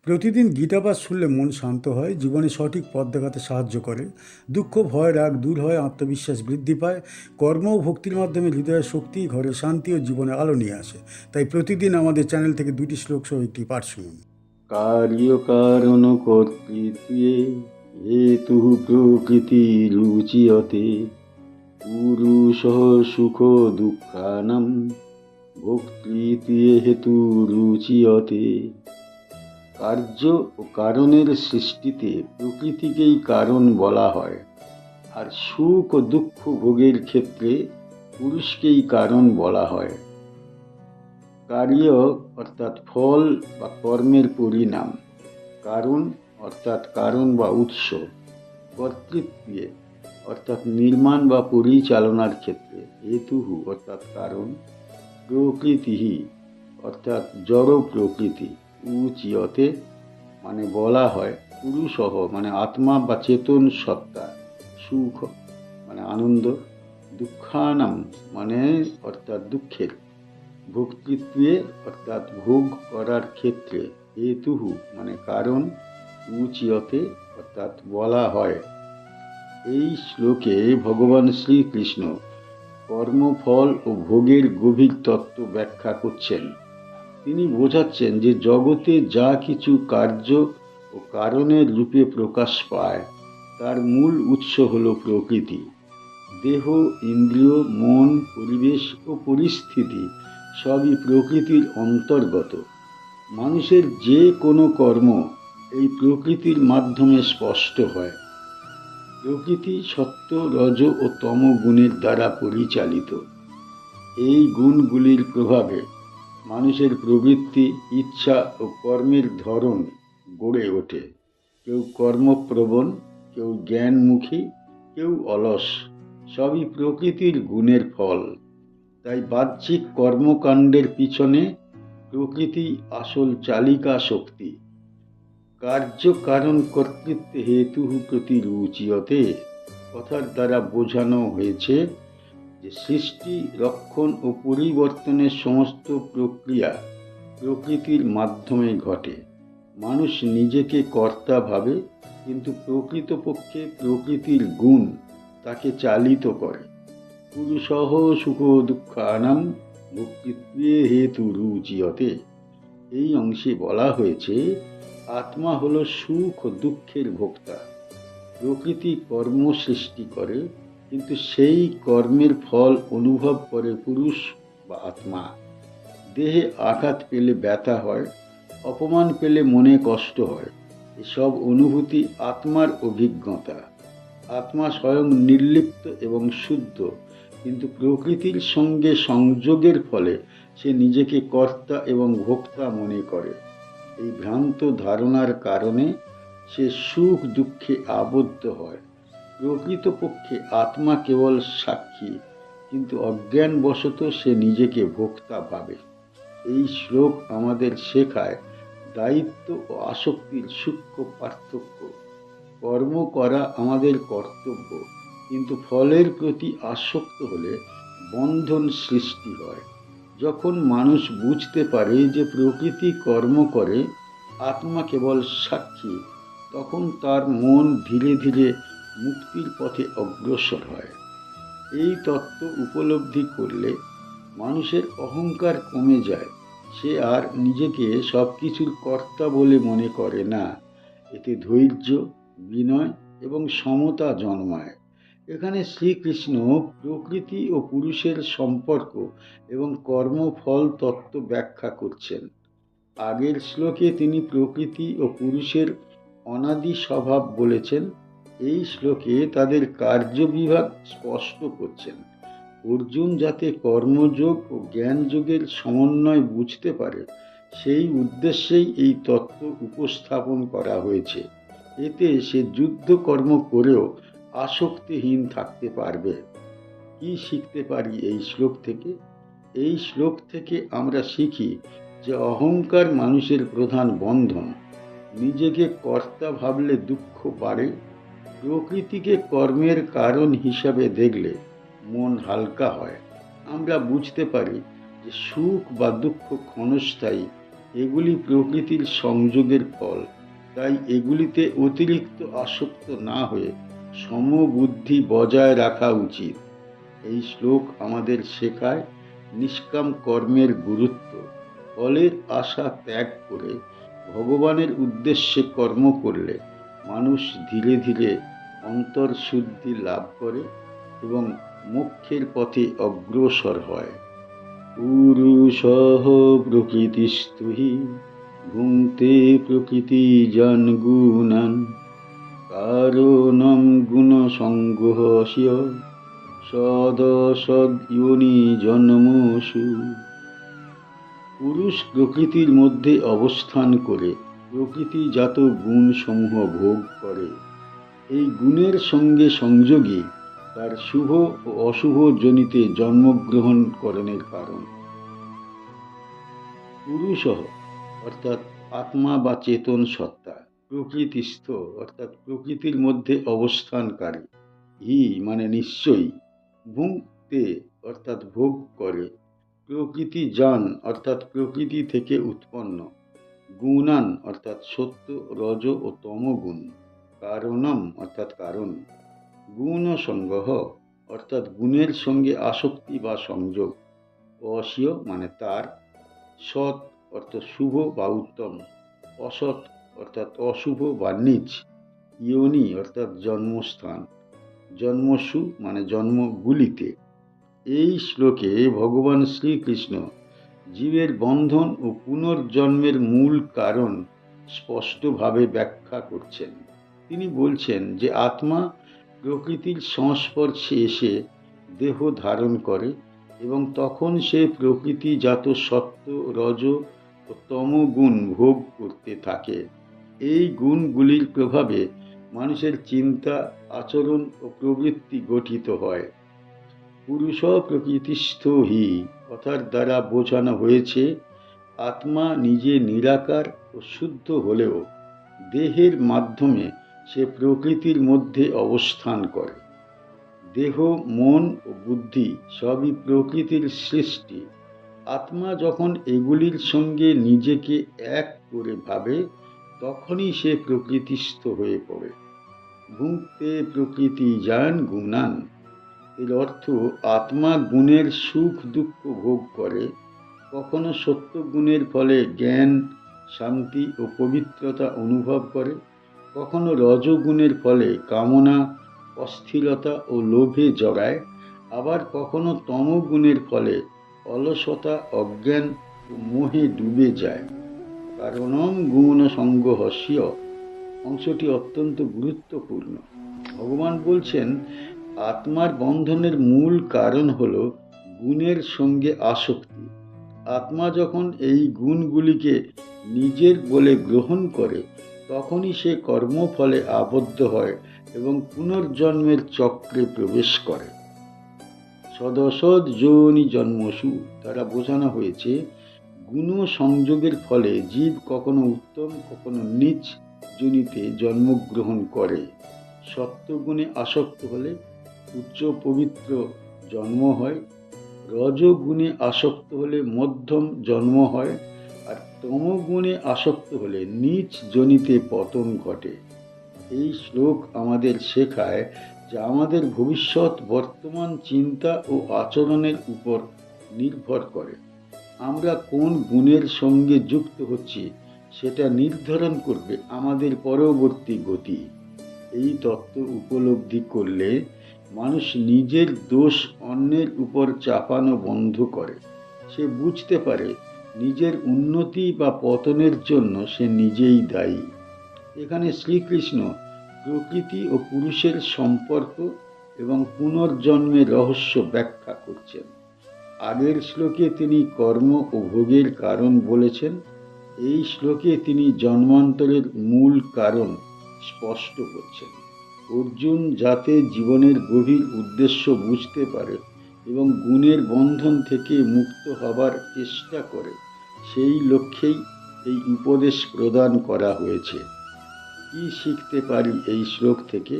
প্রতিদিন গীতাপাঠ শুনলে মন শান্ত হয়, জীবনে সঠিক পথ দেখাতে সাহায্য করে। দুঃখ, ভয়, রাগ দূর হয়, আত্মবিশ্বাস বৃদ্ধি পায়। কর্ম ও ভক্তির মাধ্যমে হৃদয়ের শক্তি, ঘরে শান্তি ও জীবনে আলো নিয়ে আসে। তাই প্রতিদিন আমাদের চ্যানেল থেকে 2টি শ্লোক সহ একটি পাঠ শুনুন। কার্যকারণ কর্তৃত্বে হেতু প্রকৃতি রুচিয়তে পুরুষ সুখ দুঃখানাম ভোক্তৃত্বে হেতু রুচিয়তে। কার্য ও কারণের সৃষ্টিতে প্রকৃতিকেই কারণ বলা হয়, আর সুখ ও দুঃখ ভোগের ক্ষেত্রে পুরুষকেই কারণ বলা হয়। কার্য অর্থাৎ ফল বা কর্মের পরিণাম, কারণ অর্থাৎ কারণ বা উৎস, কর্তৃত্বে অর্থাৎ নির্মাণ বা পরিচালনার ক্ষেত্রে, হেতুহু অর্থাৎ কারণ, প্রকৃতিহি অর্থাৎ জড় প্রকৃতি, উচিয়তে মানে বলা হয়, পুরুষহ মানে আত্মা বা চেতন সত্তা, সুখ মানে আনন্দ, দুঃখানাম মানে অর্থাৎ দুঃখের, ভোক্তৃত্বে অর্থাৎ ভোগ করার ক্ষেত্রে, হেতুহু মানে কারণ, উচিয়তে অর্থাৎ বলা হয়। এই শ্লোকে ভগবান শ্রীকৃষ্ণ কর্মফল ও ভোগের গভীর তত্ত্ব ব্যাখ্যা করছেন। তিনি বোঝাচ্ছেন যে জগতে যা কিছু কার্য ও কারণের রূপে প্রকাশ পায় তার মূল উৎস হল প্রকৃতি। দেহ, ইন্দ্রিয়, মন, পরিবেশ ও পরিস্থিতি সবই প্রকৃতির অন্তর্গত। মানুষের যে কোনো কর্ম এই প্রকৃতির মাধ্যমে স্পষ্ট হয়। প্রকৃতি সত্য, রজ ও তম গুণের দ্বারা পরিচালিত। এই গুণগুলির প্রভাবে মানুষের প্রবৃত্তি, ইচ্ছা ও কর্মের ধরন গড়ে ওঠে। কেউ কর্মপ্রবণ, কেউ জ্ঞানমুখী, কেউ অলস, সবই প্রকৃতির গুণের ফল। তাই বাহ্যিক কর্মকাণ্ডের পিছনে প্রকৃতি আসল চালিকা শক্তি। কার্য কারণ কর্তৃত্বে হেতু প্রতি রুচিয়তে কথার দ্বারা বোঝানো হয়েছে যে সৃষ্টি, রক্ষণ ও পরিবর্তনের সমস্ত প্রক্রিয়া প্রকৃতির মাধ্যমে ঘটে। মানুষ নিজেকে কর্তা ভাবে, কিন্তু প্রকৃতপক্ষে প্রকৃতির গুণ তাকে চালিত করে। পুরুষহ সুখ দুঃখানাম ভোক্তৃত্বে হেতু রুচিয়তে। এই অংশে বলা হয়েছে আত্মা হলো সুখ ও দুঃখের ভোক্তা। প্রকৃতি কর্ম সৃষ্টি করে, কিন্তু সেই কর্মের ফল অনুভব করে পুরুষ বা আত্মা। দেহে আঘাত পেলে ব্যথা হয়, অপমান পেলে মনে কষ্ট হয়। এসব অনুভূতি আত্মার অভিজ্ঞতা। আত্মা স্বয়ং নির্লিপ্ত এবং শুদ্ধ, কিন্তু প্রকৃতির সঙ্গে সংযোগের ফলে সে নিজেকে কর্তা এবং ভোক্তা মনে করে। এই ভ্রান্ত ধারণার কারণে সে সুখ দুঃখে আবদ্ধ হয়। প্রকৃতপক্ষে আত্মা কেবল সাক্ষী, কিন্তু অজ্ঞানবশত সে নিজেকে ভোক্তা ভাবে। এই শ্লোক আমাদের শেখায় দায়িত্ব ও আসক্তির সূক্ষ্ম পার্থক্য। কর্ম করা আমাদের কর্তব্য, কিন্তু ফলের প্রতি আসক্ত হলে বন্ধন সৃষ্টি হয়। যখন মানুষ বুঝতে পারে যে প্রকৃতি কর্ম করে, আত্মা কেবল সাক্ষী, তখন তার মন ধীরে ধীরে মুক্তির পথে অগ্রসর হয়। এই তত্ত্ব উপলব্ধি করলে মানুষের অহংকার কমে যায়। সে আর নিজেকে সব কিছুর কর্তা বলে মনে করে না। এতে ধৈর্য, বিনয় এবং সমতা জন্মায়। এখানে শ্রীকৃষ্ণ প্রকৃতি ও পুরুষের সম্পর্ক এবং কর্মফল তত্ত্ব ব্যাখ্যা করছেন। আগের শ্লোকে তিনি প্রকৃতি ও পুরুষের অনাদি স্বভাব বলেছেন। এই শ্লোকে তাদের কার্যবিভাগ স্পষ্ট করছেন। অর্জুন যাতে কর্মযোগ ও জ্ঞানযোগের সমন্বয় বুঝতে পারে, সেই উদ্দেশ্যেই এই তত্ত্ব উপস্থাপন করা হয়েছে। এতে সে যুদ্ধ কর্ম করেও আসক্তিহীন থাকতে পারবে। কি শিখতে পারি এই শ্লোক থেকে? এই শ্লোক থেকে আমরা শিখি যে অহংকার মানুষের প্রধান বন্ধন। নিজেকে কর্তা ভাবলে দুঃখ বাড়ে। প্রকৃতিকে কর্মের কারণ হিসাবে দেখলে মন হালকা হয়। আমরা বুঝতে পারি যে সুখ বা দুঃখ ক্ষণস্থায়ী, এগুলি প্রকৃতির সংযোগের ফল, তাই এগুলিতে অতিরিক্ত আসক্ত না হয়ে সমবুদ্ধি বজায় রাখা উচিত। এই শ্লোক আমাদের শেখায় নিষ্কাম কর্মের গুরুত্ব। ফলের আশা ত্যাগ করে ভগবানের উদ্দেশ্যে কর্ম করলে মানুষ ধীরে ধীরে অন্তর্শুদ্ধি লাভ করে এবং মোক্ষের পথে অগ্রসর হয়। পুরুষঃ প্রকৃতিস্থু হি ভুঙ্ক্তে প্রকৃতিজান গুণান কারণং গুণসঙ্গস্য সদসদ্যোনি জন্মসু। পুরুষ প্রকৃতির মধ্যে অবস্থান করে প্রকৃতিজাত গুণসমূহ ভোগ করে। এই গুণের সঙ্গে সংযোগী তার শুভ ও অশুভ জনিতে জন্মগ্রহণ করণের কারণ। পুরুষঃ অর্থাৎ আত্মা বা চেতন সত্তা, প্রকৃতিস্থ অর্থাৎ প্রকৃতির মধ্যে অবস্থানকারী, হি মানে নিশ্চয়ই, ভুঙ্ক্তে অর্থাৎ ভোগ করে, প্রকৃতি জান অর্থাৎ প্রকৃতি থেকে উৎপন্ন, গুণান অর্থাৎ সত্য রজ ও তম গুণ, কারণম অর্থাৎ কারণ, গুণ সঙ্গহ অর্থাৎ গুণের সঙ্গে আসক্তি বা সংযোগ, অস্য মানে তার, সৎ অর্থাৎ শুভ বা উত্তম, অসৎ অর্থাৎ অশুভ বা নীচ, ইয়োনি অর্থাৎ জন্মস্থান, জন্মসু মানে জন্মগুলিতে। এই শ্লোকে ভগবান শ্রীকৃষ্ণ জীবের বন্ধন ও পুনর্জন্মের মূল কারণ স্পষ্টভাবে ব্যাখ্যা করছেন। তিনি বলছেন যে আত্মা প্রকৃতির সংস্পর্শে এসে দেহ ধারণ করে এবং তখন সে প্রকৃতিজাত সত্য রজ ও তম গুণ ভোগ করতে থাকে। এই গুণগুলির প্রভাবে মানুষের চিন্তা, আচরণ ও প্রবৃত্তি গঠিত হয়। পুরুষ প্রকৃতিস্থ হি কথার দ্বারা বোঝানো হয়েছে আত্মা নিজে নিরাকার ও শুদ্ধ হলেও দেহের মাধ্যমে সে প্রকৃতির মধ্যে অবস্থান করে। দেহ, মন ও বুদ্ধি সবই প্রকৃতির সৃষ্টি। আত্মা যখন এগুলির সঙ্গে নিজেকে এক করে ভাবে তখনই সে প্রকৃতিস্থ হয়ে পড়ে। ভুঙ্ক্তে প্রকৃতি জান গুণান, এর অর্থ আত্মা গুণের সুখ দুঃখ ভোগ করে। কখনো সত্য গুণের ফলে জ্ঞান, শান্তি ও পবিত্রতা অনুভব করে, কখনো রজগুণের ফলে কামনা, অস্থিরতা ও লোভে জড়ায়, আবার কখনো তমগুণের ফলে অলসতা, অজ্ঞান ও মোহে ডুবে যায়। কারণং গুণ সংগহস্য অংশটি অত্যন্ত গুরুত্বপূর্ণ। ভগবান বলছেন আত্মার বন্ধনের মূল কারণ হল গুণের সঙ্গে আসক্তি। আত্মা যখন এই গুণগুলিকে নিজের বলে গ্রহণ করে তখনই সে কর্মফলে আবদ্ধ হয় এবং পুনর্জন্মের চক্রে প্রবেশ করে। সদসদ যোনি জন্মসু দ্বারা বোঝানো হয়েছে গুণ সংযোগের ফলে জীব কখনো উত্তম কখনো নীচ যোনিতে জন্মগ্রহণ করে। সত্যগুণে আসক্ত হলে উচ্চ পবিত্র জন্ম হয়, রজগুণে আসক্ত হলে মধ্যম জন্ম হয়, আর তমগুণে আসক্ত হলে নীচ যোনিতে পতন ঘটে। এই শ্লোক আমাদের শেখায় যে আমাদের ভবিষ্যৎ বর্তমান চিন্তা ও আচরণের উপর নির্ভর করে। আমরা কোন গুণের সঙ্গে যুক্ত হচ্ছি সেটা নির্ধারণ করবে আমাদের পরবর্তী গতি। এই তত্ত্ব উপলব্ধি করলে মানুষ নিজের দোষ অন্যের উপর চাপানো বন্ধ করে। সে বুঝতে পারে নিজের উন্নতি বা পতনের জন্য সে নিজেই দায়ী। এখানে শ্রীকৃষ্ণ প্রকৃতি ও পুরুষের সম্পর্ক এবং পুনর্জন্মের রহস্য ব্যাখ্যা করছেন। আগের শ্লোকে তিনি কর্ম ও ভোগের কারণ বলেছেন, এই শ্লোকে তিনি জন্মান্তরের মূল কারণ স্পষ্ট করছেন। অর্জুন যাতে জীবনের গভীর উদ্দেশ্য বুঝতে পারে এবং গুণের বন্ধন থেকে মুক্ত হবার চেষ্টা করে, সেই লক্ষ্যেই এই উপদেশ প্রদান করা হয়েছে। কি শিখতে পারি এই শ্লোক থেকে?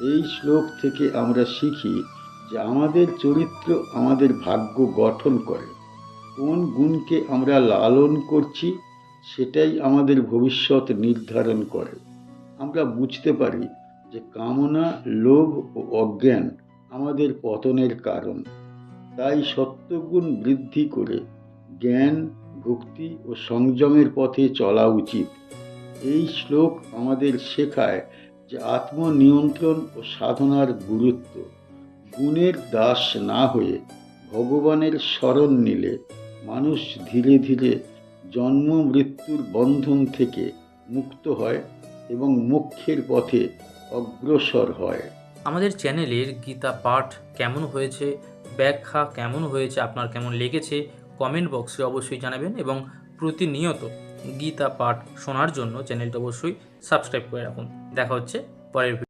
এই শ্লোক থেকে আমরা শিখি যে আমাদের চরিত্র আমাদের ভাগ্য গঠন করে। কোন গুণকে আমরা লালন করছি সেটাই আমাদের ভবিষ্যৎ নির্ধারণ করে। আমরা বুঝতে পারি যে কামনা, লোভ ও অজ্ঞান আমাদের পতনের কারণ। তাই সত্ত্বগুণ বৃদ্ধি করে জ্ঞান, ভক্তি ও সংযমের পথে চলা উচিত। এই শ্লোক আমাদের শেখায় যে আত্মনিয়ন্ত্রণ ও সাধনার গুরুত্ব। গুণের দাস না হয়ে ভগবানের শরণ নিলে মানুষ ধীরে ধীরে জন্ম মৃত্যুর বন্ধন থেকে মুক্ত হয় এবং মোক্ষের পথে অগ্রসর হয়। আমাদের চ্যানেলের গীতা পাঠ কেমন হয়েছে, ব্যাখ্যা কেমন হয়েছে, আপনার কেমন লেগেছে কমেন্ট বক্সে অবশ্যই জানাবেন এবং প্রতিনিয়ত গীতা পাঠ শোনার জন্য চ্যানেলটা অবশ্যই সাবস্ক্রাইব করে রাখুন। দেখা হচ্ছে পরের